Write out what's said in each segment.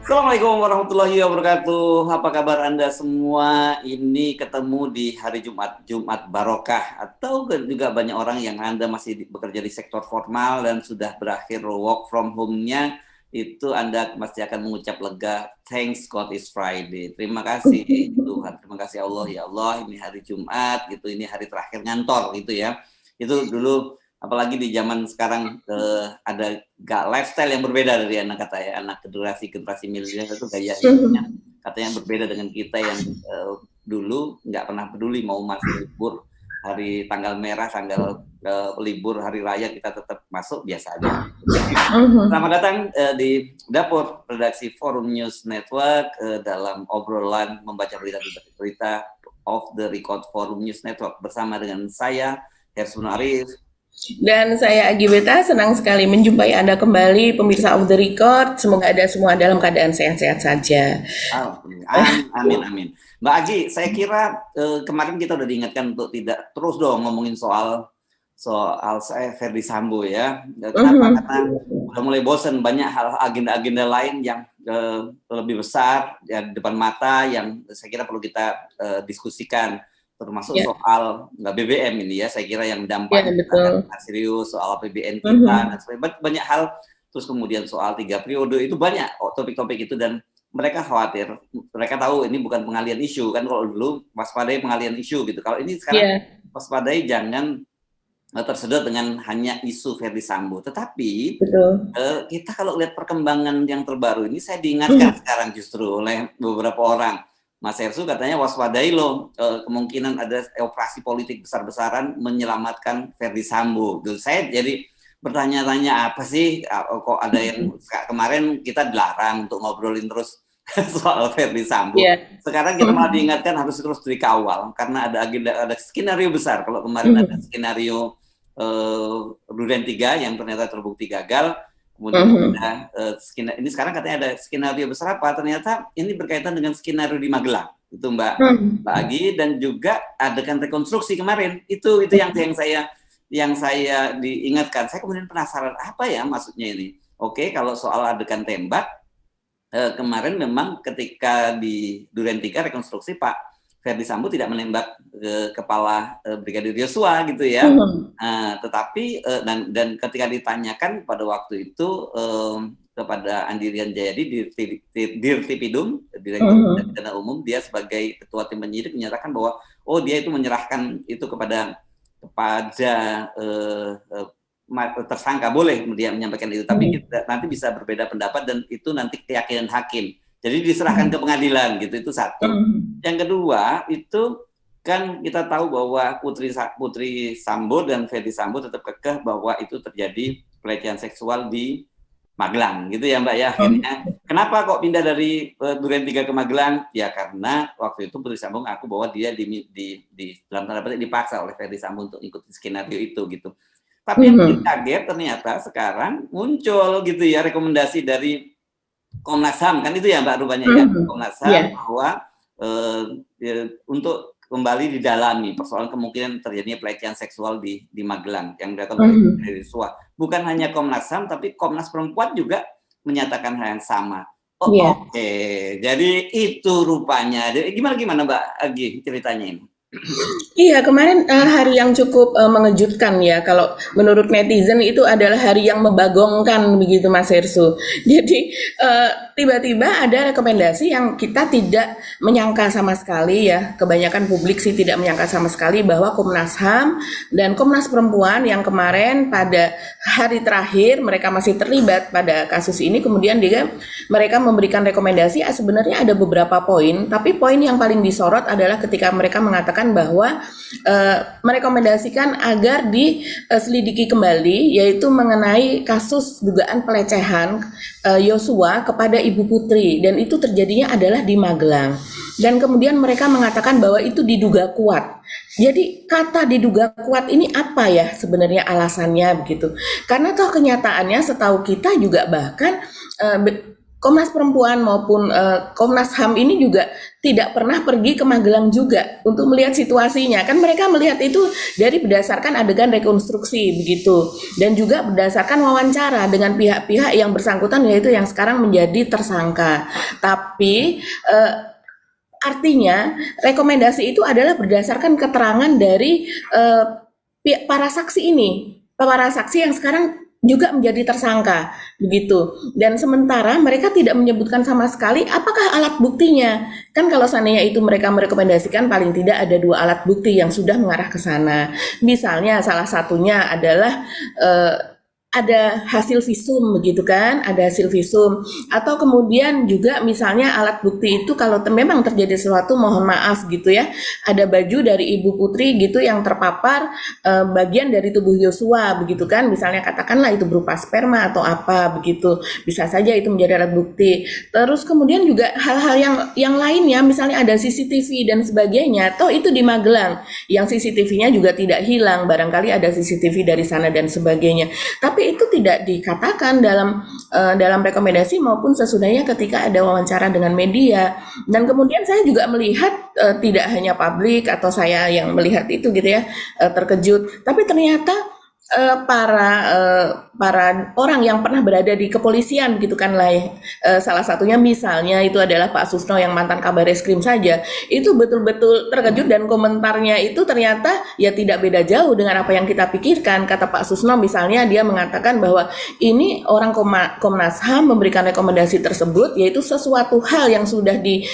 Assalamualaikum warahmatullahi wabarakatuh. Apa kabar Anda semua? Ini ketemu di hari Jumat Barokah. Atau juga banyak orang yang Anda masih bekerja di sektor formal dan sudah berakhir work from home-nya, itu Anda pasti akan mengucap lega, thanks God is Friday. Terima kasih Tuhan, terima kasih Allah, ya Allah, ini hari Jumat, gitu, ini hari terakhir ngantor, gitu ya. Itu dulu, apalagi di zaman sekarang ada lifestyle yang berbeda dari anak kata ya, anak generasi milenial itu gaya hidupnya katanya berbeda dengan kita yang dulu nggak pernah peduli mau masuk libur hari tanggal merah, tanggal libur hari raya, kita tetap masuk biasa aja. Selamat datang di dapur redaksi Forum News Network dalam obrolan membaca berita-berita off the record Forum News Network bersama dengan saya Hersun Arif. Dan saya Agi Beta, senang sekali menjumpai Anda kembali, pemirsa Off The Record. Semoga Anda semua dalam keadaan sehat-sehat saja. Amin. Mbak Agi, saya kira kemarin kita udah diingatkan untuk tidak terus dong ngomongin soal saya Ferdy Sambo ya. Kenapa? Karena udah mulai bosan, banyak hal agenda-agenda lain yang lebih besar ya, di depan mata yang saya kira perlu kita diskusikan, termasuk soal BBM ini ya, saya kira yang dampaknya sangat serius, soal APBN kita dan sebagainya, banyak hal, terus kemudian soal 3 periode, itu banyak topik-topik itu, dan mereka khawatir, mereka tahu ini bukan pengalian isu kan, kalau dulu waspadai pengalian isu gitu, kalau ini sekarang waspadai jangan tersedot dengan hanya isu Ferdy Sambo. Tetapi kita kalau lihat perkembangan yang terbaru ini, saya diingatkan sekarang justru oleh beberapa orang, Mas Hersu katanya waspadai loh, kemungkinan ada operasi politik besar-besaran menyelamatkan Ferdy Sambo. Saya jadi bertanya-tanya, apa sih kok ada yang kemarin kita dilarang untuk ngobrolin terus soal Ferdy Sambo. Sekarang kita malah diingatkan harus terus dikawal karena ada agenda, ada skenario besar. Kalau kemarin ada skenario Duren 3 yang ternyata terbukti gagal. Kemudian ini sekarang katanya ada skenario besar apa? Ternyata ini berkaitan dengan skenario di Magelang, itu Mbak Agi, dan juga adegan rekonstruksi kemarin. Itu yang saya diingatkan. Saya kemudian penasaran apa ya maksudnya ini. Oke, kalau soal adegan tembak kemarin memang ketika di Duren 3 rekonstruksi Pak Ferdy Sambo tidak menembak kepala Brigadir Yosua gitu ya. Tetapi dan ketika ditanyakan pada waktu itu kepada Andi Rian Jayadi, Dirtipidum, Direktur Pidana Umum, dia sebagai ketua tim penyidik menyatakan bahwa dia itu menyerahkan itu kepada tersangka, boleh dia menyampaikan itu, tapi nanti bisa berbeda pendapat dan itu nanti keyakinan hakim. Jadi diserahkan ke pengadilan gitu, itu satu. Yang kedua, itu kan kita tahu bahwa Putri Sambo dan Ferdy Sambo tetap kekeh bahwa itu terjadi pelecehan seksual di Magelang gitu ya Mbak ya. Akhirnya kenapa kok pindah dari Duren 3 ke Magelang? Ya karena waktu itu Putri Sambo ngaku bahwa dia dalam tanda petik dipaksa oleh Ferdy Sambo untuk ikut skenario itu gitu. Tapi yang bikin kaget ternyata sekarang muncul gitu ya rekomendasi dari Komnas HAM, kan itu ya Mbak rupanya ya, Komnas HAM bahwa untuk kembali didalami persoalan kemungkinan terjadinya pelecehan seksual di Magelang yang dilakukan oleh Yosua. Bukan hanya Komnas HAM, tapi Komnas Perempuan juga menyatakan hal yang sama. Oke. Jadi itu rupanya. Jadi gimana Mbak Agi ceritanya ini? Iya, kemarin hari yang cukup mengejutkan ya. Kalau menurut netizen itu adalah hari yang membagongkan begitu Mas Hersu. Jadi tiba-tiba ada rekomendasi yang kita tidak menyangka sama sekali ya. Kebanyakan publik sih tidak menyangka sama sekali bahwa Komnas HAM dan Komnas Perempuan yang kemarin pada hari terakhir mereka masih terlibat pada kasus ini, kemudian mereka memberikan rekomendasi. Sebenarnya ada beberapa poin, tapi poin yang paling disorot adalah ketika mereka mengatakan bahwa merekomendasikan agar diselidiki kembali, yaitu mengenai kasus dugaan pelecehan Yosua kepada Ibu Putri, dan itu terjadinya adalah di Magelang. Dan kemudian mereka mengatakan bahwa itu diduga kuat. Jadi kata diduga kuat ini apa ya sebenarnya alasannya begitu? Karena toh kenyataannya setahu kita juga bahkan Komnas Perempuan maupun Komnas HAM ini juga tidak pernah pergi ke Magelang juga untuk melihat situasinya. Kan mereka melihat itu dari berdasarkan adegan rekonstruksi begitu, dan juga berdasarkan wawancara dengan pihak-pihak yang bersangkutan, yaitu yang sekarang menjadi tersangka. Tapi artinya rekomendasi itu adalah berdasarkan keterangan dari para saksi ini, para saksi yang sekarang juga menjadi tersangka begitu. Dan sementara mereka tidak menyebutkan sama sekali apakah alat buktinya. Kan kalau seandainya itu mereka merekomendasikan paling tidak ada 2 alat bukti yang sudah mengarah ke sana. Misalnya salah satunya adalah ada hasil visum begitu kan, ada hasil visum, atau kemudian juga misalnya alat bukti itu kalau memang terjadi sesuatu, mohon maaf gitu ya, ada baju dari Ibu Putri gitu yang terpapar bagian dari tubuh Yosua begitu kan, misalnya katakanlah itu berupa sperma atau apa begitu, bisa saja itu menjadi alat bukti. Terus kemudian juga hal-hal yang lainnya, misalnya ada CCTV dan sebagainya, toh itu di Magelang yang CCTV-nya juga tidak hilang, barangkali ada CCTV dari sana dan sebagainya. Tapi itu tidak dikatakan dalam rekomendasi maupun sesudahnya ketika ada wawancara dengan media. Dan kemudian saya juga melihat tidak hanya publik atau saya yang melihat itu gitu ya, terkejut, tapi ternyata para orang yang pernah berada di kepolisian gitu kan lah ya. Salah satunya misalnya itu adalah Pak Susno yang mantan Kabar Eskrim saja, itu betul-betul terkejut dan komentarnya itu ternyata ya tidak beda jauh dengan apa yang kita pikirkan. Kata Pak Susno misalnya, dia mengatakan bahwa ini orang Komnas HAM memberikan rekomendasi tersebut, yaitu sesuatu hal yang sudah di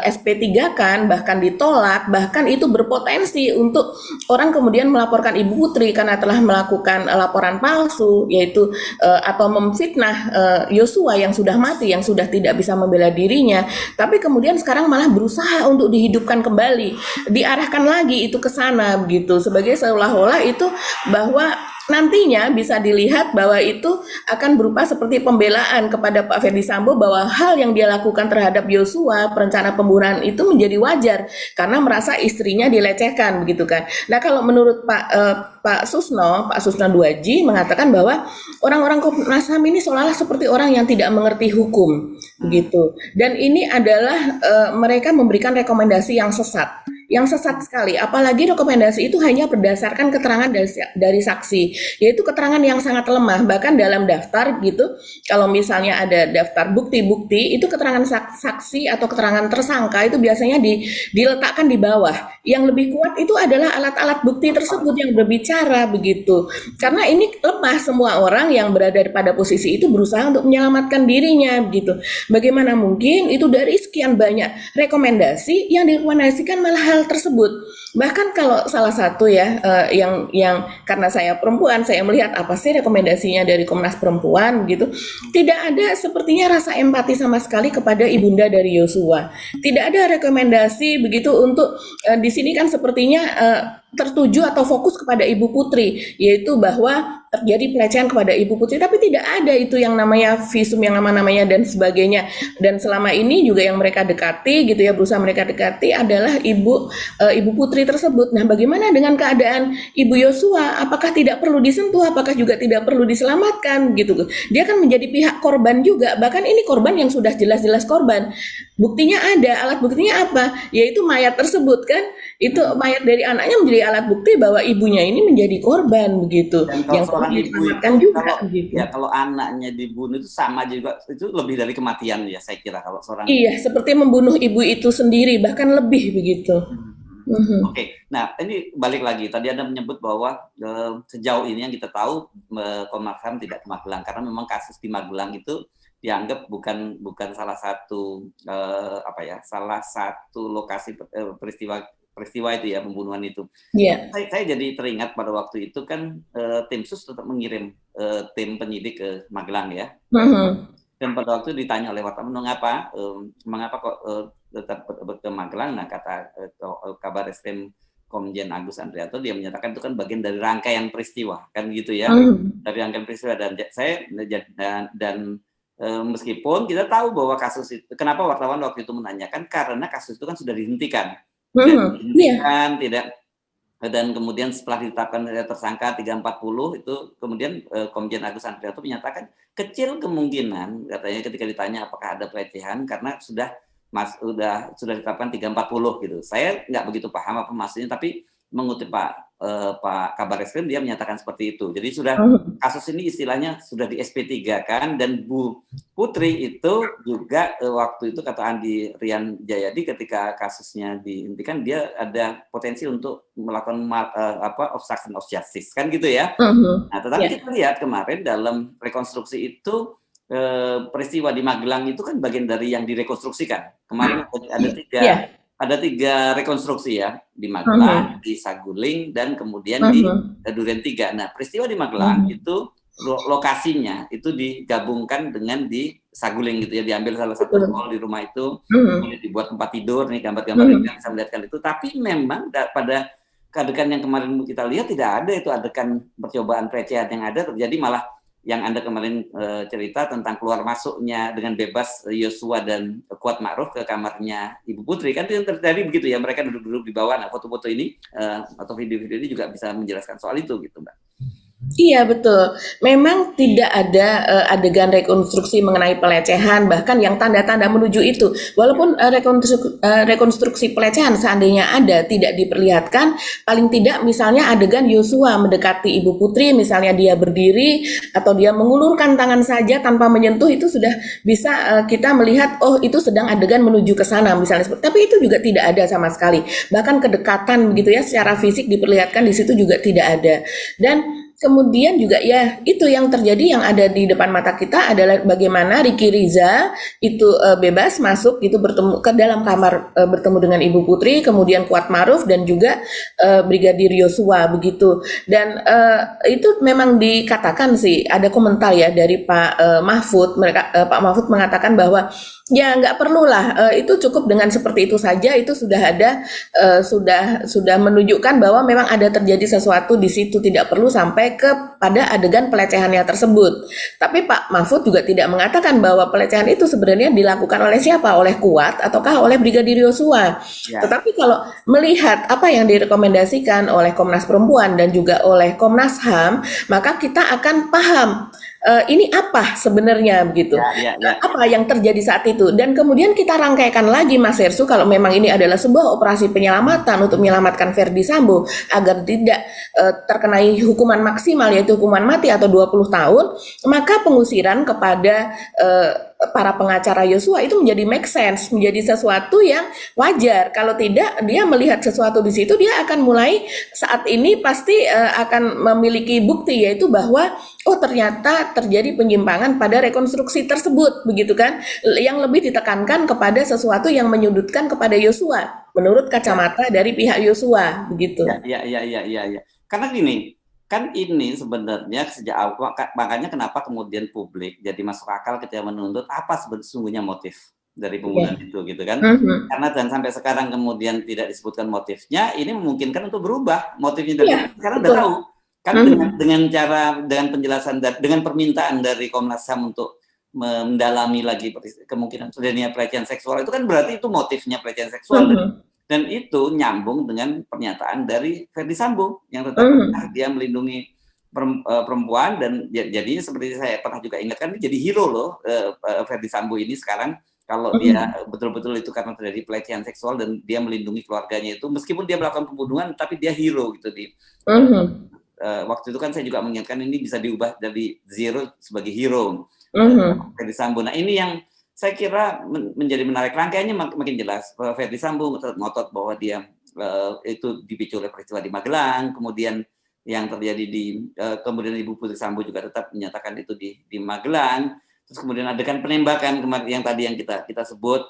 SP3 kan, bahkan ditolak, bahkan itu berpotensi untuk orang kemudian melaporkan Ibu Putri karena telah melakukan laporan palsu, yaitu atau memfitnah Yosua yang sudah mati, yang sudah tidak bisa membela dirinya, tapi kemudian sekarang malah berusaha untuk dihidupkan kembali, diarahkan lagi itu ke sana begitu, sebagai seolah-olah itu bahwa nantinya bisa dilihat bahwa itu akan berupa seperti pembelaan kepada Pak Ferdi Sambo, bahwa hal yang dia lakukan terhadap Yosua, perencana pembunuhan itu menjadi wajar karena merasa istrinya dilecehkan begitu kan. Nah, kalau menurut Pak Susno 2J mengatakan bahwa orang-orang Komnas HAM ini seolah-olah seperti orang yang tidak mengerti hukum begitu. Dan ini adalah mereka memberikan rekomendasi yang sesat sekali, apalagi rekomendasi itu hanya berdasarkan keterangan dari saksi, yaitu keterangan yang sangat lemah. Bahkan dalam daftar gitu, kalau misalnya ada daftar bukti-bukti, itu keterangan saksi atau keterangan tersangka itu biasanya diletakkan di bawah. Yang lebih kuat itu adalah alat-alat bukti tersebut yang berbicara begitu. Karena ini lemah, semua orang yang berada pada posisi itu berusaha untuk menyelamatkan dirinya begitu. Bagaimana mungkin itu dari sekian banyak rekomendasi yang direkomendasikan malah hal tersebut. Bahkan kalau salah satu ya yang karena saya perempuan, saya melihat apa sih rekomendasinya dari Komnas Perempuan gitu, tidak ada sepertinya rasa empati sama sekali kepada ibunda dari Yosua. Tidak ada rekomendasi begitu untuk di sini kan sepertinya tertuju atau fokus kepada Ibu Putri, yaitu bahwa terjadi pelecehan kepada Ibu Putri, tapi tidak ada itu yang namanya visum, yang namanya dan sebagainya. Dan selama ini juga yang mereka dekati gitu ya, berusaha mereka dekati adalah Ibu Putri tersebut. Nah, bagaimana dengan keadaan Ibu Yosua? Apakah tidak perlu disentuh? Apakah juga tidak perlu diselamatkan gitu? Dia kan menjadi pihak korban juga. Bahkan ini korban yang sudah jelas-jelas korban. Buktinya ada, alat buktinya apa? Yaitu mayat tersebut kan. Itu mayat dari anaknya menjadi alat bukti bahwa ibunya ini menjadi korban begitu. Dan kalau yang seorang ibu itu juga kalau begitu. ya kalau anaknya dibunuh itu sama juga, itu lebih dari kematian ya saya kira kalau seorang. Iya, seperti membunuh ibu itu sendiri, bahkan lebih begitu. Oke, nah ini balik lagi. Tadi Anda menyebut bahwa sejauh ini yang kita tahu Komnas HAM tidak ke Magelang karena memang kasus di Magelang itu dianggap bukan salah satu salah satu lokasi peristiwa itu ya, pembunuhan itu. Yeah. Saya jadi teringat pada waktu itu kan tim sus tetap mengirim tim penyidik ke Magelang ya. Dan pada waktu ditanya oleh wartawan, mengapa kok tetap ke Magelang? Nah, kata Kabar Eskrim Komjen Agus Andrianto, dia menyatakan itu kan bagian dari rangkaian peristiwa, kan gitu ya. Dari rangkaian peristiwa, dan meskipun kita tahu bahwa kasus itu, kenapa wartawan waktu itu menanyakan, karena kasus itu kan sudah dihentikan. Dihentikan, Dan kemudian setelah ditetapkan tersangka 340 itu kemudian Komjen Agus Andrianto menyatakan kecil kemungkinan katanya ketika ditanya apakah ada pelecehan karena sudah ditetapkan 340 gitu. Saya nggak begitu paham apa maksudnya, tapi mengutip Pak Kabar Eskrim dia menyatakan seperti itu. Jadi sudah kasus ini istilahnya sudah di SP3 kan, dan Bu Putri itu juga waktu itu kata Andi Rian Jayadi ketika kasusnya dihentikan dia ada potensi untuk melakukan obstruction of justice kan gitu ya. Nah, tetapi kita lihat kemarin dalam rekonstruksi itu peristiwa di Magelang itu kan bagian dari yang direkonstruksikan. Kemarin ada tiga rekonstruksi ya, di Magelang, di Saguling, dan kemudian di Duren 3. Nah, peristiwa di Magelang itu lokasinya itu digabungkan dengan di Saguling gitu ya, diambil salah satu hall di rumah itu, kemudian dibuat tempat tidur, nih gambar-gambar yang bisa melihatkan itu. Tapi memang pada adegan yang kemarin kita lihat tidak ada itu adegan percobaan pelecehan, yang ada terjadi malah yang Anda kemarin cerita tentang keluar masuknya dengan bebas Yosua dan Kuat Ma'ruf ke kamarnya Ibu Putri, kan itu yang terjadi begitu ya, mereka duduk-duduk di bawah. Nah, foto-foto ini atau video-video ini juga bisa menjelaskan soal itu gitu, Mbak. Iya betul, memang tidak ada adegan rekonstruksi mengenai pelecehan, bahkan yang tanda-tanda menuju itu. Walaupun rekonstruksi pelecehan seandainya ada, tidak diperlihatkan. Paling tidak misalnya adegan Yosua mendekati Ibu Putri, misalnya dia berdiri atau dia mengulurkan tangan saja tanpa menyentuh, itu sudah bisa kita melihat, oh itu sedang adegan menuju ke sana misalnya. Tapi itu juga tidak ada sama sekali. Bahkan kedekatan begitu ya secara fisik diperlihatkan di situ juga tidak ada. Dan kemudian juga ya itu yang terjadi yang ada di depan mata kita adalah bagaimana Ricky Rizal itu bebas masuk gitu bertemu ke dalam kamar bertemu dengan Ibu Putri, kemudian Kuat Ma'ruf dan juga Brigadir Yosua begitu. Dan itu memang dikatakan sih ada komentar ya dari Pak Mahfud, Pak Mahfud mengatakan bahwa ya nggak perlulah itu cukup dengan seperti itu saja, itu sudah ada sudah menunjukkan bahwa memang ada terjadi sesuatu di situ, tidak perlu sampai kepada adegan pelecehannya tersebut. Tapi Pak Mahfud juga tidak mengatakan bahwa pelecehan itu sebenarnya dilakukan oleh siapa, oleh Kuat ataukah oleh Brigadir Yosua. Ya. Tetapi kalau melihat apa yang direkomendasikan oleh Komnas Perempuan dan juga oleh Komnas HAM, maka kita akan paham ini apa sebenarnya begitu, apa yang terjadi saat itu. Dan kemudian kita rangkaikan lagi Mas Hersu, kalau memang ini adalah sebuah operasi penyelamatan untuk menyelamatkan Verdi Sambo agar tidak terkenai hukuman maksimal yaitu hukuman mati atau 20 tahun, maka pengusiran kepada para pengacara Yosua itu menjadi make sense, menjadi sesuatu yang wajar. Kalau tidak, dia melihat sesuatu di situ, dia akan mulai saat ini pasti akan memiliki bukti, yaitu bahwa oh ternyata terjadi penyimpangan pada rekonstruksi tersebut, begitu kan? Yang lebih ditekankan kepada sesuatu yang menyudutkan kepada Yosua, menurut kacamata dari pihak Yosua, begitu. Ya. Karena gini, kan ini sebenarnya sejak awal, makanya kenapa kemudian publik jadi masuk akal ketika menuntut apa sesungguhnya motif dari pembunuhan itu gitu kan. Karena dan sampai sekarang kemudian tidak disebutkan motifnya, ini memungkinkan untuk berubah motifnya dari sekarang udah tahu kan, dengan penjelasan dengan permintaan dari Komnas HAM untuk mendalami lagi kemungkinan terjadinya pelecehan seksual, itu kan berarti itu motifnya pelecehan seksual. Dan itu nyambung dengan pernyataan dari Verdi Sambo yang tetap dia melindungi perempuan, dan jadinya seperti saya pernah juga ingatkan, dia jadi hero loh Verdi Sambo ini sekarang, kalau dia betul-betul itu karena terjadi pelecehan seksual dan dia melindungi keluarganya itu, meskipun dia melakukan pembunuhan tapi dia hero gitu di waktu itu kan saya juga mengingatkan ini bisa diubah dari zero sebagai hero Verdi Sambo. Nah ini yang saya kira menjadi menarik, rangkaiannya makin jelas. Verdi Sambo ngotot bahwa dia itu dipicu oleh peristiwa di Magelang, kemudian yang terjadi kemudian Ibu Putri Sambo juga tetap menyatakan itu di Magelang, terus kemudian adegan penembakan yang tadi yang kita sebut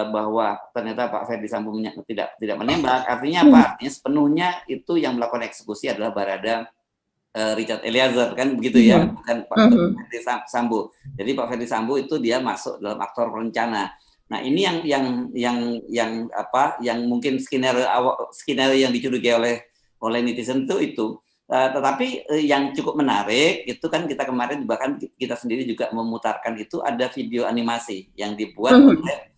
bahwa ternyata Pak Verdi Sambo tidak menembak. Artinya apa? Artinya sepenuhnya itu yang melakukan eksekusi adalah Barada Richard Eliezer kan begitu ya, bukan Pak Verdi Sambo. Jadi Pak Verdi Sambo itu dia masuk dalam aktor perencana. Nah ini yang mungkin skenario yang dicurigai oleh netizen itu. Tetapi yang cukup menarik itu kan kita kemarin bahkan kita sendiri juga memutarkan itu, ada video animasi yang dibuat oleh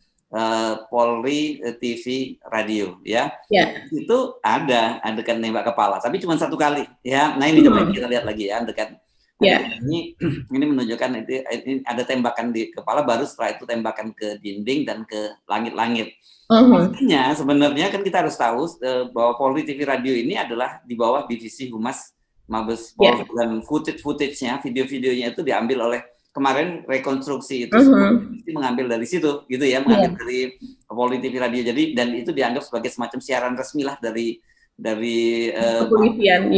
Polri TV radio ya. Ya. Itu ada adegan nembak kepala, tapi cuma satu kali ya. Nah ini coba kita lihat lagi ya adegan ini menunjukkan ini ada tembakan di kepala, baru setelah itu tembakan ke dinding dan ke langit-langit. Artinya sebenarnya kan kita harus tahu bahwa Polri TV radio ini adalah di bawah divisi Humas Mabes Polri, dan footage-nya, video-videonya itu diambil oleh kemarin rekonstruksi itu mengambil dari situ gitu ya, mengambil dari Polri TV radio. Jadi dan itu dianggap sebagai semacam siaran resmi lah dari kepolisian,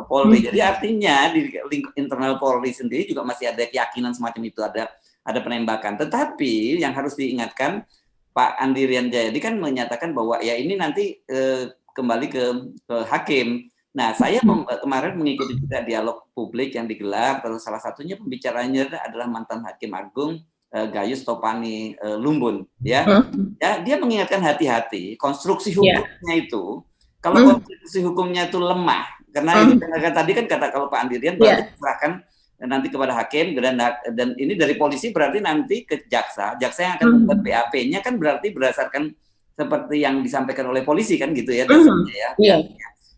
Polri. Jadi artinya di internal Polri sendiri juga masih ada keyakinan semacam itu, ada penembakan. Tetapi yang harus diingatkan, Pak Andi Rian Jayadi kan menyatakan bahwa ya ini nanti kembali ke hakim. Nah, saya kemarin mengikuti juga dialog publik yang digelar, terus salah satunya pembicaranya adalah mantan Hakim Agung Gayus Topani Lumbun, ya. Dia mengingatkan hati-hati konstruksi hukumnya itu. Kalau konstruksi hukumnya itu lemah, karena tadi kan kata kalau Pak Andi Rian berarti serahkan nanti kepada hakim, dan ini dari polisi berarti nanti ke jaksa yang akan membuat BAP-nya kan berarti berdasarkan seperti yang disampaikan oleh polisi kan gitu ya dasarnya ya.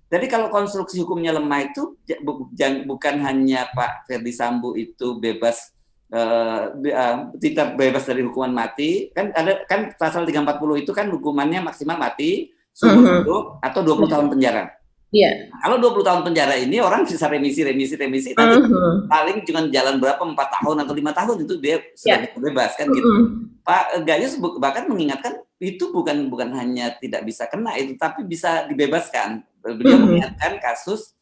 Jadi kalau konstruksi hukumnya lemah itu bukan hanya Pak Ferdi Sambo itu bebas tidak bebas dari hukuman mati, kan ada kan pasal 340 itu kan hukumannya maksimal mati, seumur hidup atau 20 tahun penjara. Iya. Kalau 20 tahun penjara ini orang bisa remisi nanti paling cuma jalan berapa 4 tahun atau 5 tahun itu dia sudah bebas kan gitu. Pak Gayus bahkan mengingatkan itu bukan hanya tidak bisa kena itu, tapi bisa dibebaskan. Beliau mengingatkan kasus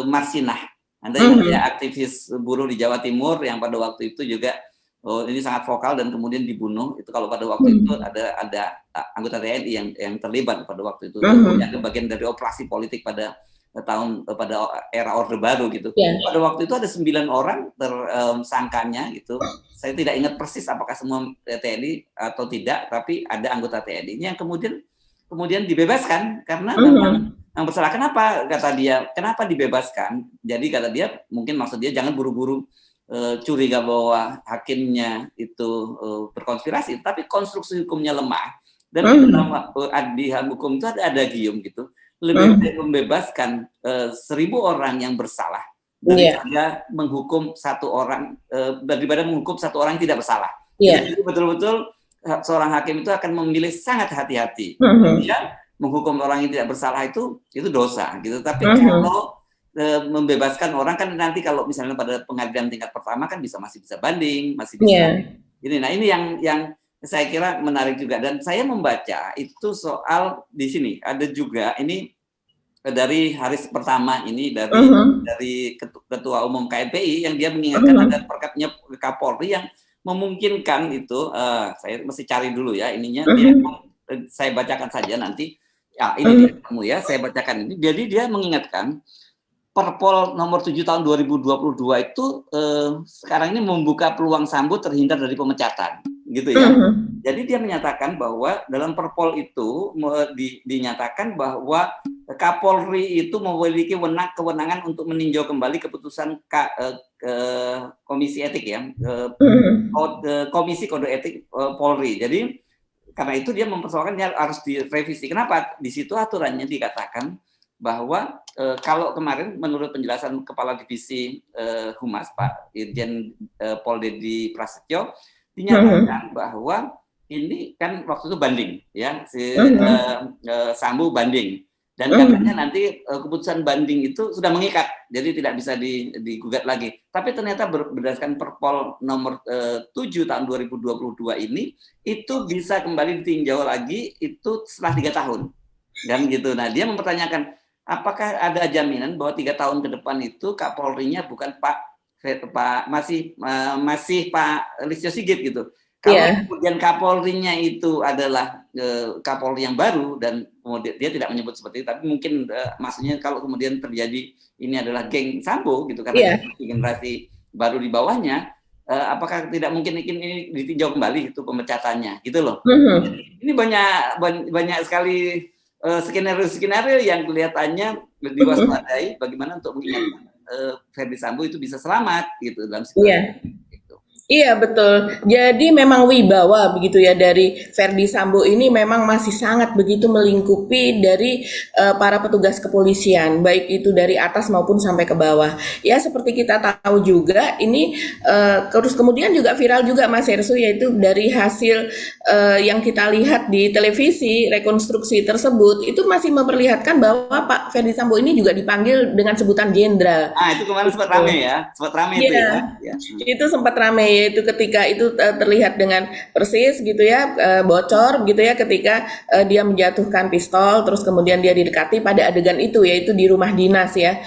Marsinah, Anda ingat ya, aktivis buruh di Jawa Timur yang pada waktu itu juga ini sangat vokal dan kemudian dibunuh. Itu kalau pada waktu itu ada anggota TNI yang terlibat pada waktu itu, yang bagian dari operasi politik pada era Orde Baru gitu. Pada waktu itu ada 9 orang tersangkanya gitu. Saya tidak ingat persis apakah semua TNI atau tidak, tapi ada anggota TNI yang kemudian dibebaskan karena memang yang bersalah. Kenapa kata dia? Kenapa dibebaskan? Jadi kata dia mungkin maksud dia jangan buru-buru curiga bahwa hakimnya itu berkonspirasi, tapi konstruksi hukumnya lemah dan di hukum itu ada adagium gitu, lebih baik membebaskan 1000 orang yang bersalah daripada menghukum satu orang yang tidak bersalah. Jadi betul-betul seorang hakim itu akan memilih sangat hati-hati. Dia menghukum orang yang tidak bersalah itu dosa gitu. Tapi kalau membebaskan orang kan nanti kalau misalnya pada pengadilan tingkat pertama kan masih bisa banding, masih bisa ini. Nah, ini yang saya kira menarik juga, dan saya membaca itu soal di sini ada juga ini dari hari pertama ini dari Ketua Umum KNPI yang dia mengingatkan ada perkapnya Kapolri yang memungkinkan itu saya mesti cari dulu ya ininya, saya bacakan saja nanti. Ya, ini dia kamu ya, saya bacakan ini. Jadi dia mengingatkan Perpol nomor 7 tahun 2022 itu sekarang ini membuka peluang Sambo terhindar dari pemecatan, gitu ya. Jadi dia menyatakan bahwa dalam Perpol itu dinyatakan bahwa Kapolri itu memiliki kewenangan untuk meninjau kembali keputusan Komisi Etik ya, Komisi Kode Etik Polri. Jadi karena itu dia mempersoalkannya harus direvisi. Kenapa? Di situ aturannya dikatakan bahwa kalau kemarin menurut penjelasan Kepala Divisi Humas Pak Irjen Pol Dedi Prasetyo dinyatakan bahwa ini kan waktu itu banding ya, Sambo banding, dan katanya nanti keputusan banding itu sudah mengikat, jadi tidak bisa digugat lagi. Tapi ternyata berdasarkan Perpol nomor 7 tahun 2022 ini itu bisa kembali ditinjau lagi itu setelah 3 tahun dan gitu. Nah, dia mempertanyakan apakah ada jaminan bahwa 3 tahun ke depan itu Kapolrinya bukan masih Pak Listio Sigit gitu. Kalau kemudian Kapolrinya itu adalah Kapolri yang baru, dan kemudian dia tidak menyebut seperti itu, tapi mungkin maksudnya kalau kemudian terjadi ini adalah geng Sambo gitu, karena generasi baru di bawahnya, apakah tidak mungkin ini ditinjau kembali itu pemecatannya gitu loh. Ini banyak sekali skenario yang kelihatannya diwaspadai bagaimana untuk mengingatkan Ferdi Sambo itu bisa selamat gitu dalam situasi itu. Iya betul. Jadi memang wibawa begitu ya dari Verdi Sambo ini memang masih sangat begitu melingkupi dari para petugas kepolisian, baik itu dari atas maupun sampai ke bawah. Ya seperti kita tahu juga ini terus kemudian juga viral juga Mas Hersu, yaitu dari hasil yang kita lihat di televisi rekonstruksi tersebut itu masih memperlihatkan bahwa Pak Verdi Sambo ini juga dipanggil dengan sebutan jenderal. Ah, itu kemarin sempat rame ya, sempat rame itu Iya, ya. Ya. itu sempat ramai yaitu ketika itu terlihat dengan persis gitu ya, bocor gitu ya ketika dia menjatuhkan pistol terus kemudian dia didekati pada adegan itu yaitu di rumah dinas ya,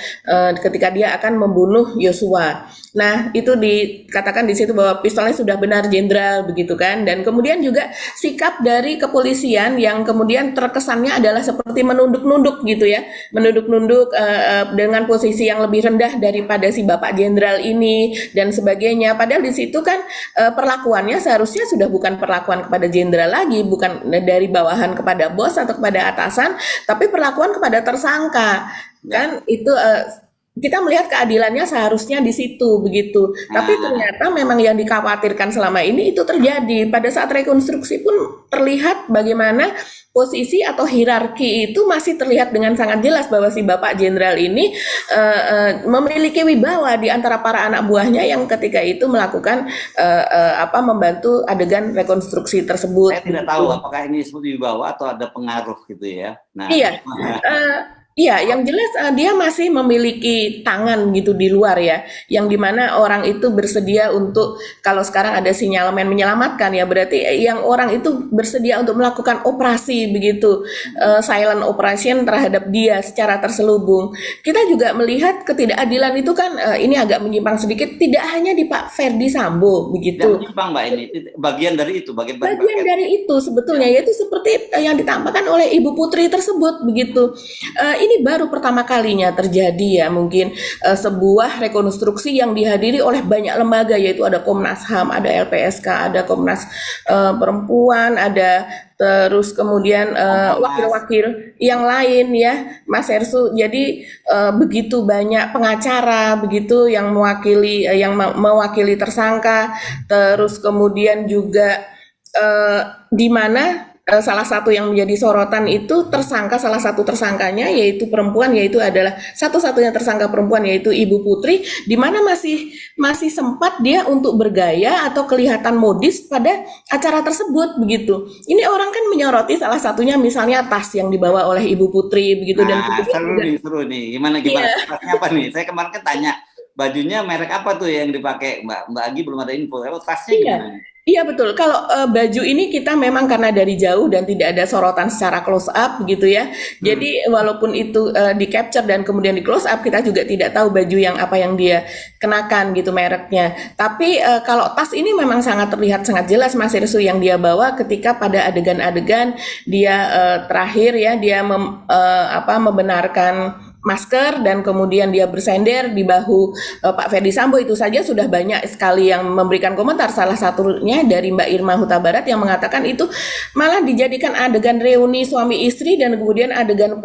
ketika dia akan membunuh Yosua. Nah, itu dikatakan di situ bahwa pistolnya sudah benar jenderal begitu kan, dan kemudian juga sikap dari kepolisian yang kemudian terkesannya adalah seperti menunduk-nunduk gitu ya, menunduk-nunduk dengan posisi yang lebih rendah daripada si Bapak Jenderal ini dan sebagainya. Padahal di situ kan perlakuannya seharusnya sudah bukan perlakuan kepada jenderal lagi, bukan dari bawahan kepada bos atau kepada atasan, tapi perlakuan kepada tersangka. Kan itu kita melihat keadilannya seharusnya di situ begitu. Tapi Nah, ternyata memang yang dikhawatirkan selama ini itu terjadi. Pada saat rekonstruksi pun terlihat bagaimana posisi atau hierarki itu masih terlihat dengan sangat jelas bahwa si Bapak Jenderal ini memiliki wibawa di antara para anak buahnya yang ketika itu melakukan membantu adegan rekonstruksi saya tersebut tidak tahu begitu. apakah ini seperti dibawa atau ada pengaruh gitu ya. Nah, Iya, eee, iya, yang jelas, dia masih memiliki tangan gitu di luar ya, yang dimana orang itu bersedia untuk kalau sekarang ada sinyalemen menyelamatkan ya, berarti yang orang itu bersedia untuk melakukan operasi begitu, silent operation terhadap dia secara terselubung. Kita juga melihat ketidakadilan itu kan, ini agak menyimpang sedikit, tidak hanya di Pak Ferdy Sambo tidak begitu. menyimpang Mbak ini, bagian dari itu, bagian dari Bagian paket. dari itu Ya. sebetulnya, yaitu seperti yang ditampakkan oleh Ibu Putri tersebut begitu. Ini baru pertama kalinya terjadi ya mungkin sebuah rekonstruksi yang dihadiri oleh banyak lembaga yaitu ada Komnas HAM, ada LPSK, ada Komnas Perempuan, ada terus kemudian Kompolnas. wakil-wakil yang lain ya Mas Hersu. Jadi begitu banyak pengacara begitu yang mewakili tersangka, terus kemudian juga di mana salah satu yang menjadi sorotan itu tersangka, salah satu tersangkanya yaitu perempuan, yaitu adalah satu-satunya tersangka perempuan yaitu Ibu Putri, di mana masih masih sempat dia untuk bergaya atau kelihatan modis pada acara tersebut begitu. Ini orang kan menyoroti salah satunya misalnya tas yang dibawa oleh Ibu Putri begitu, dan Nah, kemudian juga seru nih. Gimana gimana? iya. Tasnya apa nih? Saya kemarin kan tanya bajunya merek apa tuh yang dipakai Mbak Mbak Agi belum ada info. Kalau tasnya Iya, gimana nih? iya betul. Kalau baju ini kita memang karena dari jauh dan tidak ada sorotan secara close up gitu ya. Hmm. Jadi walaupun itu di capture dan kemudian di close up, kita juga tidak tahu baju yang apa yang dia kenakan gitu mereknya. Tapi kalau tas ini memang sangat terlihat sangat jelas Mas Irsu yang dia bawa ketika pada adegan-adegan dia terakhir ya dia membenarkan masker dan kemudian dia bersender di bahu Pak Ferdi Sambo. Itu saja sudah banyak sekali yang memberikan komentar, salah satunya dari Mbak Irma Huta Barat yang mengatakan itu malah dijadikan adegan reuni suami istri dan kemudian adegan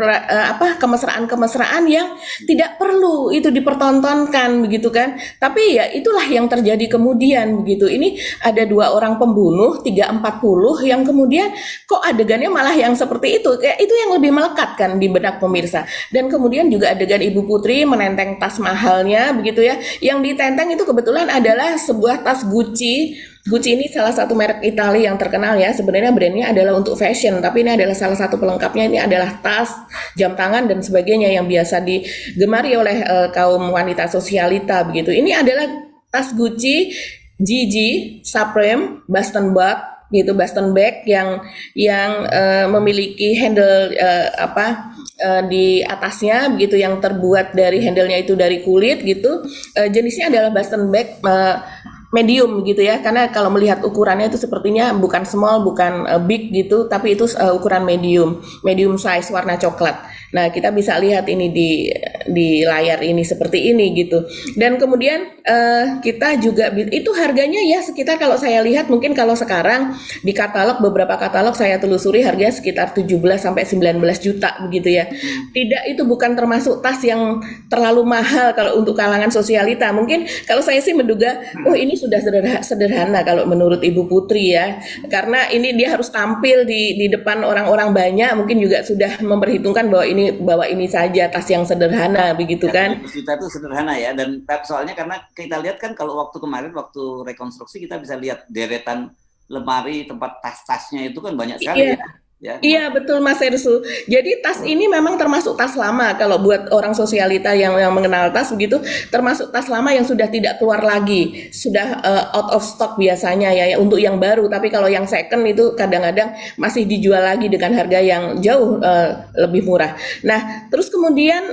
kemesraan-kemesraan yang tidak perlu itu dipertontonkan begitu kan. Tapi ya itulah yang terjadi kemudian begitu. Ini ada dua orang pembunuh 340 yang kemudian kok adegannya malah yang seperti itu. Kayak itu yang lebih melekat kan di benak pemirsa. Dan kemudian juga adegan Ibu Putri menenteng tas mahalnya begitu ya. Yang ditenteng itu kebetulan adalah sebuah tas Gucci. Gucci ini salah satu merek Italia yang terkenal ya. Sebenarnya brandnya adalah untuk fashion, tapi ini adalah salah satu pelengkapnya. Ini adalah tas, jam tangan dan sebagainya yang biasa digemari oleh kaum wanita sosialita begitu. Ini adalah tas Gucci, Gigi, Supreme, Boston Bag gitu, Boston bag yang memiliki handle di atasnya begitu yang terbuat dari handle-nya itu dari kulit gitu. Jenisnya adalah Boston bag medium gitu ya, karena kalau melihat ukurannya itu sepertinya bukan small, bukan big gitu, tapi itu ukuran medium size warna coklat Nah, kita bisa lihat ini di layar ini seperti ini gitu. Dan kemudian kita juga itu harganya ya sekitar, kalau saya lihat mungkin kalau sekarang di katalog, beberapa katalog saya telusuri harganya sekitar 17 sampai 19 juta begitu ya. Tidak, itu bukan termasuk tas yang terlalu mahal kalau untuk kalangan sosialita. Mungkin kalau saya sih menduga, oh ini sudah sederhana kalau menurut Ibu Putri ya. Karena ini dia harus tampil di depan orang-orang banyak, mungkin juga sudah memperhitungkan bahwa ini saja tas yang sederhana begitu kan. Kita itu sederhana ya, dan soalnya karena kita lihat kan kalau waktu kemarin waktu rekonstruksi kita bisa lihat deretan lemari tempat tas-tasnya itu kan banyak sekali ya. Ya. Iya betul Mas Ersu. Jadi tas ini memang termasuk tas lama kalau buat orang sosialita yang mengenal tas begitu, termasuk tas lama yang sudah tidak keluar lagi, sudah out of stock biasanya ya untuk yang baru. Tapi kalau yang second itu kadang-kadang masih dijual lagi dengan harga yang jauh lebih murah. Nah terus kemudian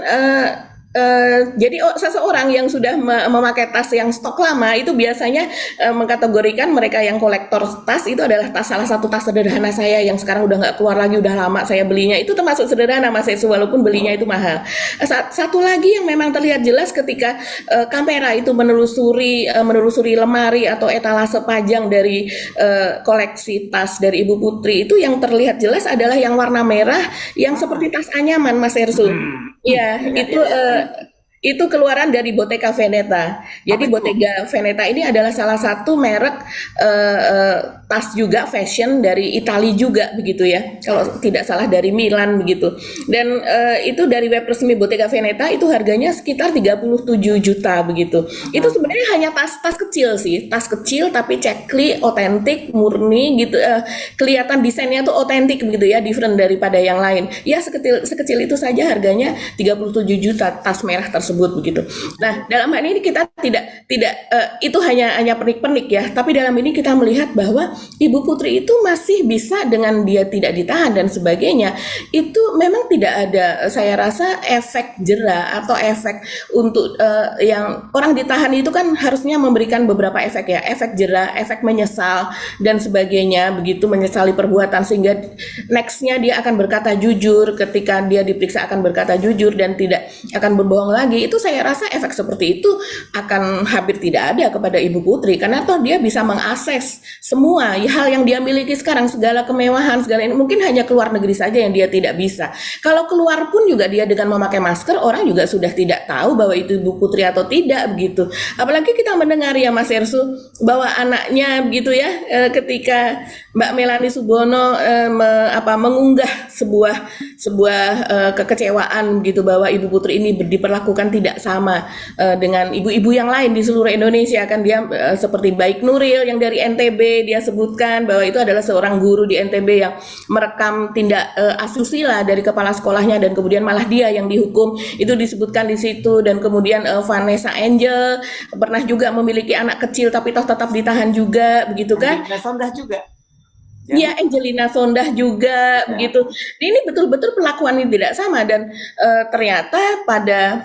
jadi seseorang yang sudah memakai tas yang stok lama itu biasanya mengkategorikan mereka yang kolektor tas itu adalah salah satu tas sederhana saya yang sekarang udah nggak keluar lagi, udah lama saya belinya, itu termasuk sederhana Mas Esu walaupun belinya itu mahal. Satu lagi yang memang terlihat jelas ketika kamera itu menelusuri lemari atau etalase pajang dari koleksi tas dari Ibu Putri, itu yang terlihat jelas adalah yang warna merah yang seperti tas anyaman Mas Ersu. Iya, itu keluaran dari Bottega Veneta. Jadi Bottega Veneta ini adalah salah satu merek tas juga fashion dari Italia juga begitu ya. Kalau tidak salah dari Milan begitu. Dan itu dari web resmi Bottega Veneta itu harganya sekitar 37 juta begitu. Itu sebenarnya hanya tas kecil sih, tas kecil tapi cekli, otentik, murni gitu. Kelihatan desainnya tuh otentik begitu ya, different daripada yang lain. Ya sekecil itu saja harganya 37 juta tas merah tersebut begitu. Nah, dalam hal ini kita tidak itu hanya pernik-pernik ya, tapi dalam ini kita melihat bahwa Ibu Putri itu masih bisa dengan dia tidak ditahan dan sebagainya. Itu memang tidak ada, saya rasa efek jera atau efek untuk yang orang ditahan itu kan harusnya memberikan beberapa efek ya, efek jera, efek menyesal dan sebagainya begitu, menyesali perbuatan sehingga nextnya dia akan berkata jujur, ketika dia diperiksa akan berkata jujur dan tidak akan berbohong lagi. Itu saya rasa efek seperti itu akan hampir tidak ada kepada Ibu Putri karena toh dia bisa mengakses semua hal yang dia miliki sekarang, segala kemewahan, segala ini mungkin hanya keluar negeri saja yang dia tidak bisa. Kalau keluar pun juga dia dengan memakai masker, orang juga sudah tidak tahu bahwa itu Ibu Putri atau tidak begitu. Apalagi kita mendengar ya Mas Ersu bahwa anaknya begitu ya, ketika Mbak Melanie Subono mengunggah sebuah kekecewaan gitu bahwa Ibu Putri ini diperlakukan tidak sama dengan ibu-ibu yang lain di seluruh Indonesia kan, dia seperti Baik Nuril yang dari NTB, dia sebutkan bahwa itu adalah seorang guru di NTB yang merekam tindak asusila dari kepala sekolahnya dan kemudian malah dia yang dihukum, itu disebutkan di situ. Dan kemudian Vanessa Angel pernah juga memiliki anak kecil tapi toh tetap ditahan juga begitu kan. Sondah juga. Iya, Angelina Sondah juga begitu. Ini betul-betul perlakuan ini tidak sama dan ternyata pada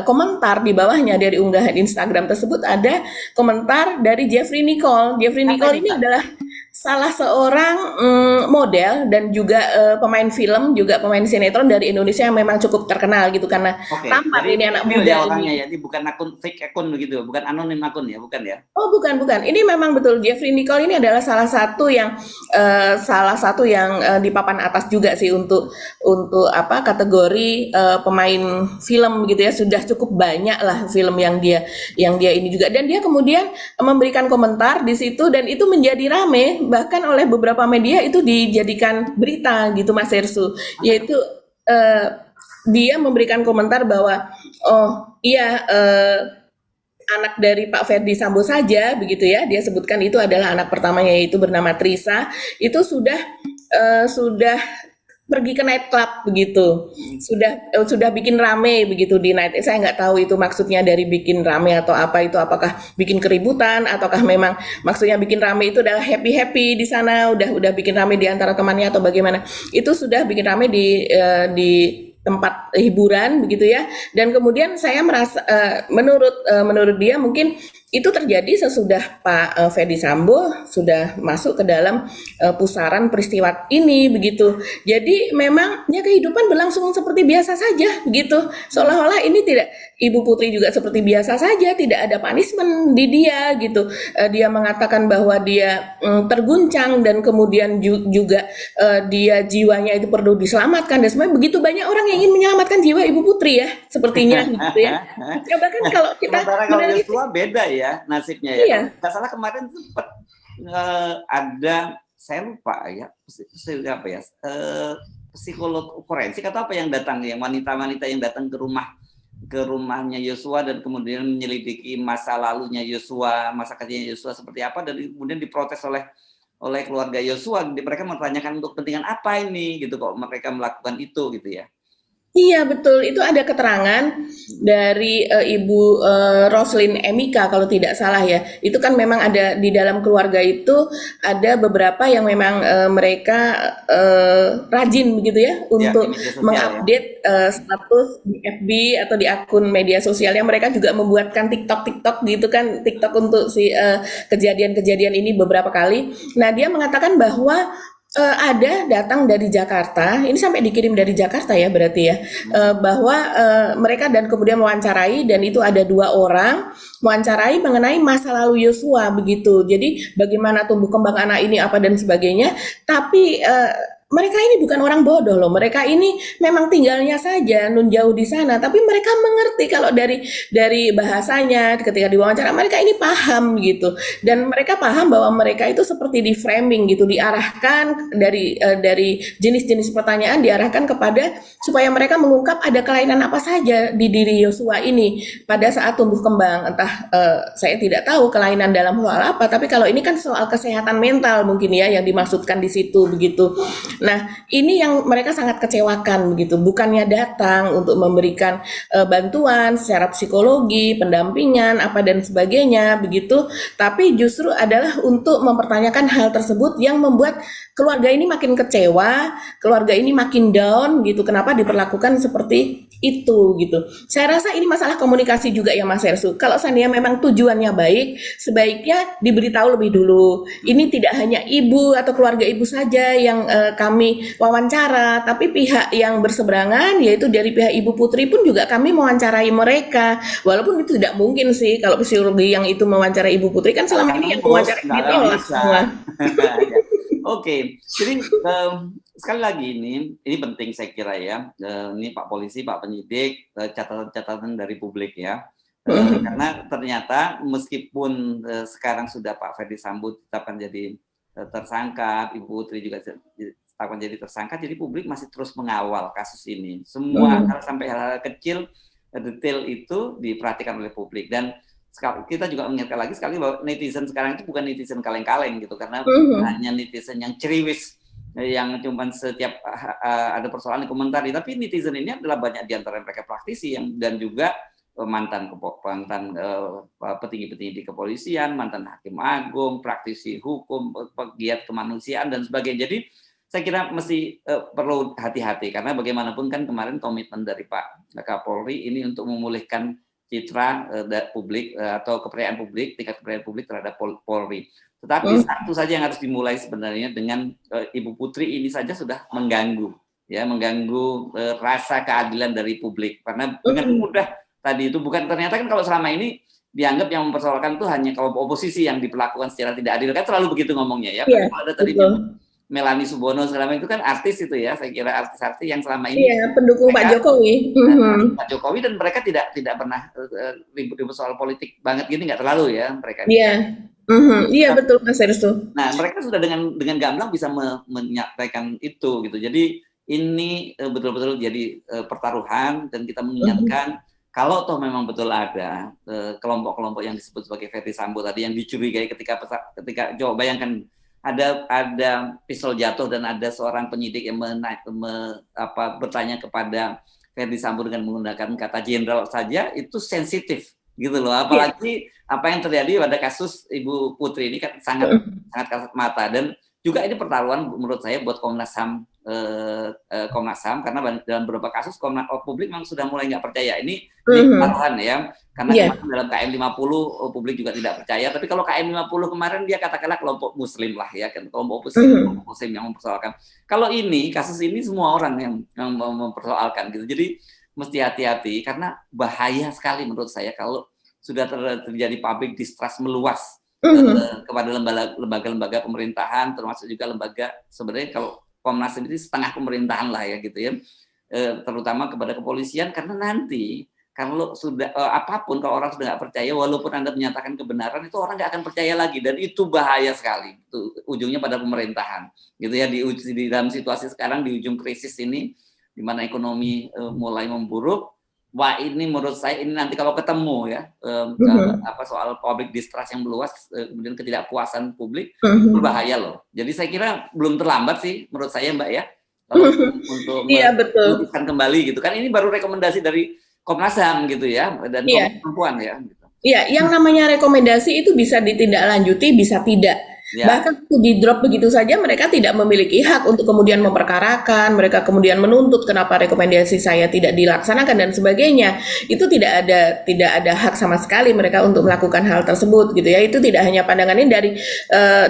komentar di bawahnya dari unggahan Instagram tersebut ada komentar dari Jeffrey Nicole. Jeffrey Nicole ini adalah salah seorang model dan juga pemain film, juga pemain sinetron dari Indonesia yang memang cukup terkenal gitu karena tampan ini anak muda ya orangnya ya, ini bukan akun fake akun begitu, bukan anonim akun ya, bukan ya? Oh bukan. Ini memang betul Jeffrey Nicole ini adalah salah satu yang di papan atas juga sih untuk kategori pemain film gitu ya, sudah cukup banyak lah film yang dia ini juga, dan dia kemudian memberikan komentar di situ dan itu menjadi rame. Bahkan oleh beberapa media itu dijadikan berita gitu Mas Ersu, yaitu dia memberikan komentar bahwa anak dari Pak Ferdi Sambo saja begitu ya, dia sebutkan itu adalah anak pertamanya yaitu bernama Trisa, itu sudah pergi ke night club begitu, sudah bikin rame begitu di night. Saya nggak tahu itu maksudnya dari bikin rame atau apa, itu apakah bikin keributan ataukah memang maksudnya bikin rame itu adalah happy di sana, udah bikin rame di antara temannya atau bagaimana. Itu sudah bikin rame di tempat hiburan begitu ya. Dan kemudian saya merasa menurut dia mungkin itu terjadi sesudah Pak Ferdy Sambo sudah masuk ke dalam pusaran peristiwa ini begitu. Jadi memang ya kehidupan berlangsung seperti biasa saja begitu. Seolah-olah ini tidak, Ibu Putri juga seperti biasa saja, tidak ada punishment di dia gitu. Dia mengatakan bahwa dia terguncang dan kemudian juga dia jiwanya itu perlu diselamatkan, dan sebenarnya begitu banyak orang yang ingin menyelamatkan jiwa Ibu Putri ya, sepertinya gitu ya. Ya bahkan kalau kita Sementara kalau meneliti, Yosua beda ya nasibnya ya. iya, Kalau nggak salah kemarin sempat ada, saya lupa ya, apa ya, psikolog forensik atau apa yang datang, yang wanita-wanita yang datang ke rumahnya Yosua dan kemudian menyelidiki masa lalunya Yosua, masa kecilnya Yosua seperti apa, dan kemudian diprotes oleh keluarga Yosua. Mereka mempertanyakan untuk kepentingan apa ini gitu kok mereka melakukan itu gitu ya. iya betul, itu ada keterangan dari Ibu Roslin Emika kalau tidak salah ya. Itu kan memang ada di dalam keluarga itu ada beberapa yang memang mereka rajin begitu ya Ya, di untuk media sosial ya. mengupdate status di FB atau di akun media sosialnya. Mereka juga membuatkan TikTok gitu kan, TikTok untuk si kejadian-kejadian ini beberapa kali. Nah, dia mengatakan bahwa ada datang dari Jakarta, ini sampai dikirim dari Jakarta ya berarti ya, bahwa mereka dan kemudian mewawancarai, dan itu ada 2 orang mewawancarai mengenai masa lalu Yosua begitu. Jadi bagaimana tumbuh kembang anak ini apa dan sebagainya. Tapi mereka ini bukan orang bodoh loh. Mereka ini memang tinggalnya saja nun jauh di sana, tapi mereka mengerti kalau dari bahasanya ketika diwawancara mereka ini paham gitu, dan mereka paham bahwa mereka itu seperti di framing gitu, diarahkan dari jenis-jenis pertanyaan diarahkan kepada supaya mereka mengungkap ada kelainan apa saja di diri Yosua ini pada saat tumbuh kembang. Entah saya tidak tahu kelainan dalam hal apa, tapi kalau ini kan soal kesehatan mental mungkin ya yang dimaksudkan di situ begitu. Nah, ini yang mereka sangat kecewakan begitu. Bukannya datang untuk memberikan bantuan secara psikologi, pendampingan apa dan sebagainya begitu, tapi justru adalah untuk mempertanyakan hal tersebut yang membuat keluarga ini makin kecewa, keluarga ini makin down gitu. Kenapa diperlakukan seperti itu gitu. Saya rasa ini masalah komunikasi juga ya Mas Hersu. Kalau seandainya memang tujuannya baik, sebaiknya diberitahu lebih dulu. Ini tidak hanya ibu atau keluarga ibu saja yang kami wawancara, tapi pihak yang berseberangan, yaitu dari pihak Ibu Putri pun juga kami mewawancarai mereka. Walaupun itu tidak mungkin sih, kalau psikologi yang itu mewawancarai Ibu Putri kan selama ini yang mewawancarai ditolak semua. Ya. Oke, jadi sekali lagi ini penting saya kira ya. Ini Pak Polisi, Pak Penyidik, catatan-catatan dari publik ya. Karena ternyata meskipun sekarang sudah Pak Ferdy Sambo ditetapkan jadi tersangka, Ibu Putri juga ditetapkan jadi tersangka, jadi publik masih terus mengawal kasus ini. Semua hal sampai hal-hal kecil, detail itu diperhatikan oleh publik. Dan kita juga mengingatkan lagi sekali bahwa netizen sekarang itu bukan netizen kaleng-kaleng gitu, karena hanya netizen yang ceriwis, yang cuma setiap ada persoalan komentari. Tapi netizen ini adalah banyak di antara mereka praktisi dan juga mantan petinggi-petinggi di kepolisian, mantan hakim agung, praktisi hukum, pegiat kemanusiaan dan sebagainya. Jadi saya kira mesti perlu hati-hati, karena bagaimanapun kan kemarin komitmen dari Pak Kapolri ini untuk memulihkan citra publik atau kepercayaan publik, tingkat kepercayaan publik terhadap Polri. Tetapi satu saja yang harus dimulai sebenarnya dengan Ibu Putri ini saja sudah mengganggu rasa keadilan dari publik, karena dengan mudah tadi itu bukan, ternyata kan kalau selama ini dianggap yang mempersoalkan itu hanya kalau oposisi yang diperlakukan secara tidak adil, kan selalu begitu ngomongnya ya. Iya, Kalau ada tadi Melanie Subono segala macam itu kan artis itu ya, saya kira artis-artis yang selama ini pendukung Pak Jokowi. Pak Jokowi, dan mereka tidak pernah ribut-ribut soal politik banget gini, nggak terlalu ya mereka. Iya betul Mas Hersu. Nah, mereka sudah dengan gamblang bisa menyampaikan itu gitu. Jadi ini betul-betul jadi pertaruhan, dan kita mengingatkan kalau toh memang betul ada kelompok-kelompok yang disebut sebagai Ferdy Sambo tadi yang dicurigai ketika coba bayangkan ada pistol jatuh dan ada seorang penyidik yang bertanya kepada Ferdy Sambo dengan menggunakan kata jenderal saja, itu sensitif gitu loh. Apalagi apa yang terjadi pada kasus Ibu Putri ini kan sangat kasat mata, dan juga ini pertaruhan menurut saya buat Komnas HAM, karena dalam beberapa kasus publik memang sudah mulai nggak percaya ini pertaruhan ya. Karena Iya. kemarin dalam KM 50 publik juga tidak percaya, tapi kalau KM 50 kemarin dia katakanlah kelompok muslim lah ya, kan kelompok muslim yang mempersoalkan. Kalau ini kasus ini semua orang yang mempersoalkan gitu. Jadi mesti hati-hati karena bahaya sekali menurut saya kalau sudah terjadi public distrust meluas kepada lembaga-lembaga pemerintahan, termasuk juga lembaga sebenarnya kalau Komnas HAM itu setengah pemerintahan lah ya gitu ya, terutama kepada kepolisian, karena nanti kalau sudah apapun, kalau orang sudah nggak percaya, walaupun Anda menyatakan kebenaran, itu orang nggak akan percaya lagi, dan itu bahaya sekali. Itu ujungnya pada pemerintahan, gitu ya. Di dalam situasi sekarang, di ujung krisis ini, di mana ekonomi mulai memburuk, wah ini menurut saya ini nanti kalau ketemu ya soal public distrust yang meluas, kemudian ketidakpuasan publik, berbahaya loh. Jadi saya kira belum terlambat sih menurut saya Mbak ya, kalau untuk meluruskan kembali gitu kan. Ini baru rekomendasi dari Komnas HAM gitu ya, dan Komnas Perempuan ya. Gitu. Iya, yang namanya rekomendasi itu bisa ditindaklanjuti, bisa tidak. Ya. Bahkan itu di drop begitu saja, mereka tidak memiliki hak untuk kemudian memperkarakan, mereka kemudian menuntut kenapa rekomendasi saya tidak dilaksanakan dan sebagainya. Itu tidak ada hak sama sekali mereka untuk melakukan hal tersebut gitu ya. Itu tidak hanya pandangan ini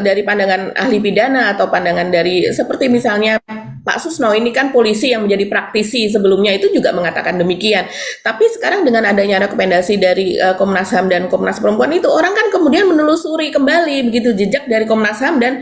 dari pandangan ahli pidana atau pandangan dari seperti misalnya Pak Susno ini kan polisi yang menjadi praktisi sebelumnya itu juga mengatakan demikian. Tapi sekarang dengan adanya rekomendasi dari Komnas HAM dan Komnas Perempuan itu orang kan kemudian menelusuri kembali begitu jejak dari Komnas HAM dan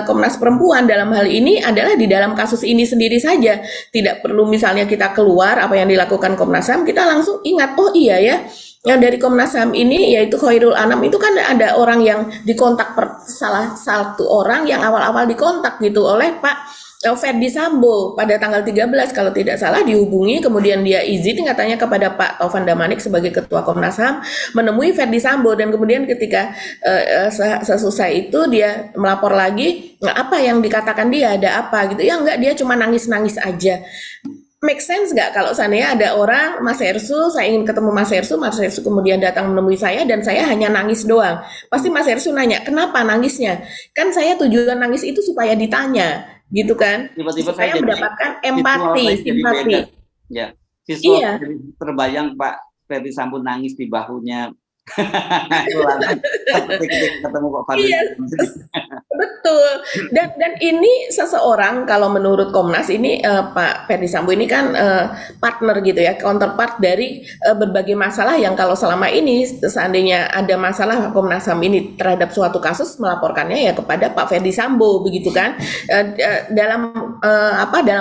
Komnas Perempuan dalam hal ini adalah di dalam kasus ini sendiri saja. Tidak perlu misalnya kita keluar apa yang dilakukan Komnas HAM, kita langsung ingat, oh iya ya, yang dari Komnas HAM ini yaitu Khairul Anam itu kan ada orang yang dikontak salah satu orang yang awal-awal dikontak gitu oleh Pak Ferdi Sambo pada tanggal 13 kalau tidak salah dihubungi, kemudian dia izin katanya kepada Pak Taufan Damanik sebagai Ketua Komnas HAM menemui Ferdi Sambo, dan kemudian ketika seselesai itu dia melapor lagi, apa yang dikatakan dia, ada apa gitu ya, enggak, dia cuma nangis-nangis aja. Make sense nggak kalau seandainya ada orang, Mas Hersu, saya ingin ketemu Mas Hersu kemudian datang menemui saya dan saya hanya nangis doang. Pasti Mas Hersu nanya, kenapa nangisnya? Kan saya tujuan nangis itu supaya ditanya, gitu kan? Tiba-tiba saya mendapatkan empati, simpati. Ya, visual terbayang Pak Ferdi Sambo nangis di bahunya. Ketemu Pak Ferdi. Iya, betul. Dan ini seseorang kalau menurut Komnas ini Pak Ferdi Sambo ini kan partner gitu ya, counterpart dari berbagai masalah yang kalau selama ini seandainya ada masalah Komnas HAM ini terhadap suatu kasus melaporkannya ya kepada Pak Ferdi Sambo begitu kan. Dalam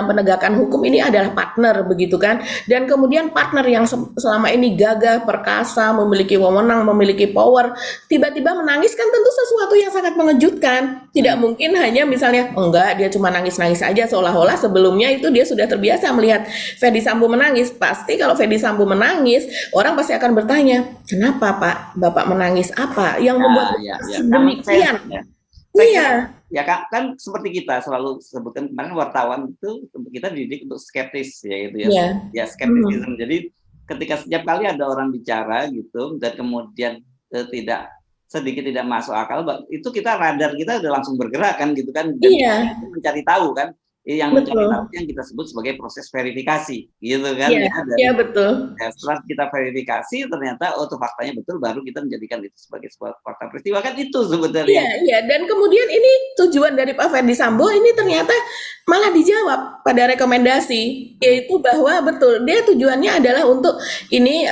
penegakan hukum ini adalah partner begitu kan. Dan kemudian partner yang selama ini gagah, perkasa, memiliki wewenang, memiliki power, tiba-tiba menangis kan tentu sesuatu yang sangat mengejutkan. Tidak mungkin hanya misalnya enggak, dia cuma nangis-nangis aja seolah-olah sebelumnya itu dia sudah terbiasa melihat Ferdi Sambo menangis. Pasti kalau Ferdi Sambo menangis, orang pasti akan bertanya, kenapa Pak Bapak menangis, apa yang membuat demikian? Iya. Ya kan seperti kita selalu sebutkan kemarin, wartawan itu kita dididik untuk skeptis ya gitu ya. Ya skeptisism. Jadi ketika setiap kali ada orang bicara gitu dan kemudian sedikit tidak masuk akal, itu kita radar kita udah langsung bergerak kan gitu kan, dan mencari tahu kan, yang mencari tahu yang kita sebut sebagai proses verifikasi gitu kan. Iya betul. Ya, setelah kita verifikasi ternyata tuh faktanya betul, baru kita menjadikan itu sebagai sebuah fakta peristiwa, kan itu sebenarnya. Iya, dan kemudian ini tujuan dari Pak Ferdi Sambo ini ternyata malah dijawab pada rekomendasi, yaitu bahwa betul dia tujuannya adalah untuk ini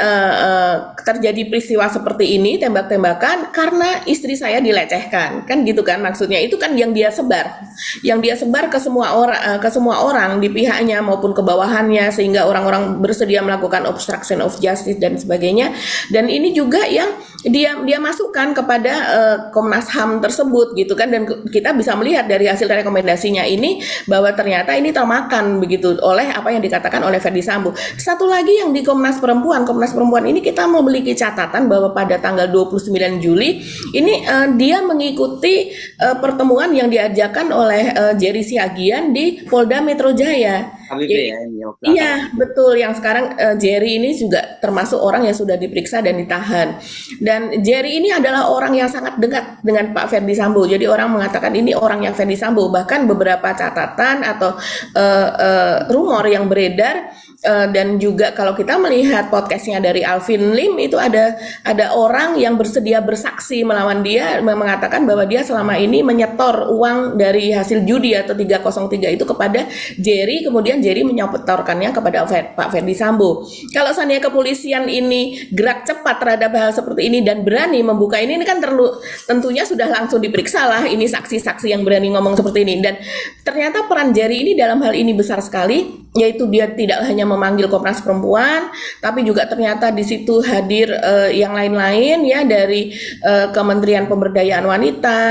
terjadi peristiwa seperti ini, tembak-tembakan karena istri saya dilecehkan, kan gitu kan maksudnya. Itu kan yang dia sebar ke semua orang di pihaknya maupun ke bawahannya, sehingga orang-orang bersedia melakukan obstruction of justice dan sebagainya. Dan ini juga yang dia masukkan kepada Komnas HAM tersebut gitu kan, dan kita bisa melihat dari hasil rekomendasinya ini bahwa ternyata ini termakan begitu oleh apa yang dikatakan oleh Ferdi Sambo. Satu lagi yang di Komnas Perempuan ini kita memiliki catatan bahwa pada tanggal 29 Juli ini dia mengikuti pertemuan yang diajarkan oleh Jerry Siagian di Polda Metro Jaya. HBP Jadi ya ini waktu iya, AKBP. betul. Yang sekarang Jerry ini juga termasuk orang yang sudah diperiksa dan ditahan. Dan Jerry ini adalah orang yang sangat dekat dengan Pak Ferdi Sambo. Jadi orang mengatakan ini orang yang Ferdi Sambo. Bahkan beberapa catatan atau rumor yang beredar dan juga kalau kita melihat podcastnya dari Alvin Lim itu ada orang yang bersedia bersaksi melawan dia mengatakan bahwa dia selama ini menyetor uang dari hasil judi atau 303 itu kepada Jerry, kemudian Jerry menyetorkannya kepada Pak Ferdi Sambo. Kalau seandainya kepolisian ini gerak cepat terhadap hal seperti ini dan berani membuka ini kan tentunya sudah langsung diperiksa lah ini saksi-saksi yang berani ngomong seperti ini. Dan ternyata peran Jerry ini dalam hal ini besar sekali, yaitu dia tidak hanya memanggil Komnas Perempuan, tapi juga ternyata di situ hadir yang lain-lain ya dari Kementerian Pemberdayaan Wanita,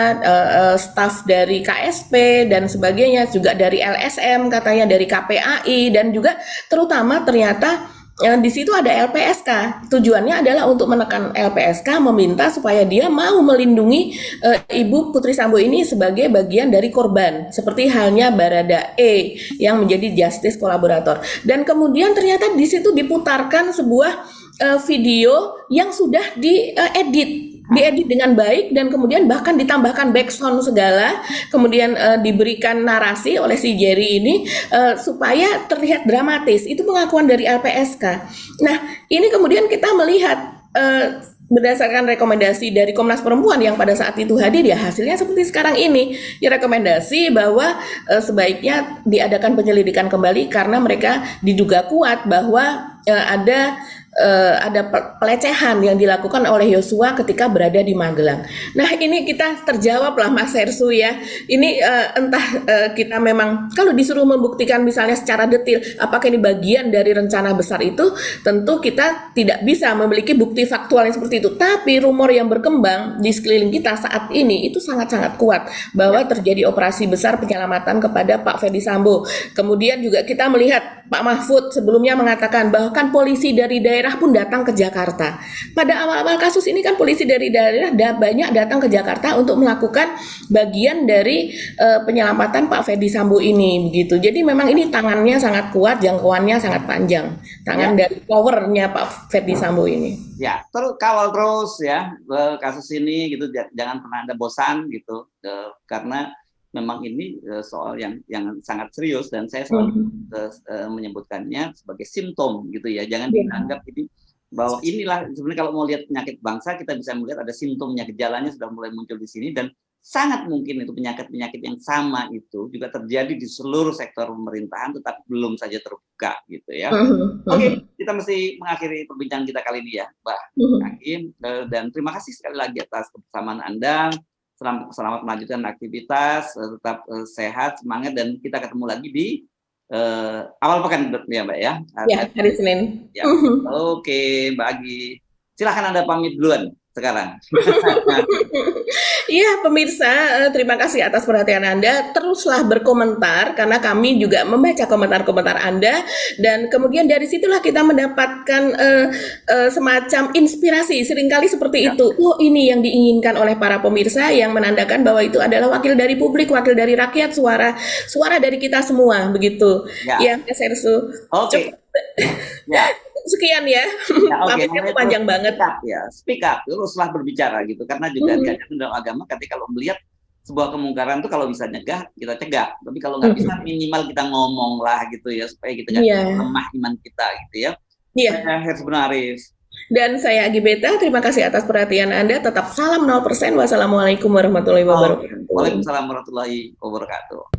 staf dari KSP dan sebagainya, juga dari LSM katanya, dari KPAI, dan juga terutama ternyata di situ ada LPSK. Tujuannya adalah untuk menekan LPSK, meminta supaya dia mau melindungi Ibu Putri Sambo ini sebagai bagian dari korban, seperti halnya Barada E yang menjadi justice kolaborator. Dan kemudian ternyata di situ diputarkan sebuah video yang sudah diedit dengan baik dan kemudian bahkan ditambahkan backsound segala, kemudian diberikan narasi oleh si Jerry ini supaya terlihat dramatis. Itu pengakuan dari LPSK. Nah, ini kemudian kita melihat berdasarkan rekomendasi dari Komnas Perempuan yang pada saat itu hadir, ya hasilnya seperti sekarang ini. Ya, rekomendasi bahwa sebaiknya diadakan penyelidikan kembali karena mereka diduga kuat bahwa ada pelecehan yang dilakukan oleh Yosua ketika berada di Magelang. Nah, ini kita terjawab lah Mas Hersu ya. Ini entah kita memang kalau disuruh membuktikan misalnya secara detail apakah ini bagian dari rencana besar itu, tentu kita tidak bisa memiliki bukti faktual yang seperti itu. Tapi rumor yang berkembang di sekeliling kita saat ini itu sangat-sangat kuat bahwa terjadi operasi besar penyelamatan kepada Pak Ferdi Sambo. Kemudian juga kita melihat Pak Mahfud sebelumnya mengatakan bahkan polisi dari daerah pun datang ke Jakarta. Pada awal-awal kasus ini kan polisi dari daerah banyak datang ke Jakarta untuk melakukan bagian dari penyelamatan Pak Ferdi Sambo ini begitu. Jadi memang ini tangannya sangat kuat, jangkauannya sangat panjang. Tangan dari powernya Pak Ferdi Sambo ini. Ya, terus kawal terus ya kasus ini gitu, jangan pernah Anda bosan gitu karena memang ini soal yang sangat serius dan saya selalu menyebutkannya sebagai simptom gitu ya. Jangan dianggap ini bahwa inilah sebenarnya kalau mau lihat penyakit bangsa kita bisa melihat ada simptomnya, gejalanya sudah mulai muncul di sini dan sangat mungkin itu penyakit-penyakit yang sama itu juga terjadi di seluruh sektor pemerintahan tetapi belum saja terbuka gitu ya. Oke, kita mesti mengakhiri perbincangan kita kali ini ya, Mbak Hakim, dan terima kasih sekali lagi atas kebersamaan Anda. Selamat melanjutkan aktivitas, tetap sehat, semangat, dan kita ketemu lagi di awal pekan ya Mbak ya. Ya, hari Senin. Ya. Oke, Mbak Agi. Silahkan Anda pamit duluan sekarang. Iya pemirsa, terima kasih atas perhatian Anda. Teruslah berkomentar karena kami juga membaca komentar-komentar Anda dan kemudian dari situlah kita mendapatkan semacam inspirasi. Seringkali seperti itu. Oh, ini yang diinginkan oleh para pemirsa yang menandakan bahwa itu adalah wakil dari publik, wakil dari rakyat, suara dari kita semua begitu. Ya, Mas Hersu. Oke. Ya. Sekian ya, pamitnya panjang banget. Speak up, teruslah berbicara gitu. Karena juga diajarkan dalam agama, ketika kalau melihat sebuah kemungkaran tuh kalau bisa nyegah, kita cegah. Tapi kalau nggak bisa, minimal kita ngomong lah gitu ya, supaya kita nggak lemah iman kita gitu ya. Saya Hersu Arif. Dan saya Agi Beta, terima kasih atas perhatian Anda. Tetap salam 0%. Wassalamualaikum warahmatullahi wabarakatuh. Waalaikumsalam warahmatullahi wabarakatuh.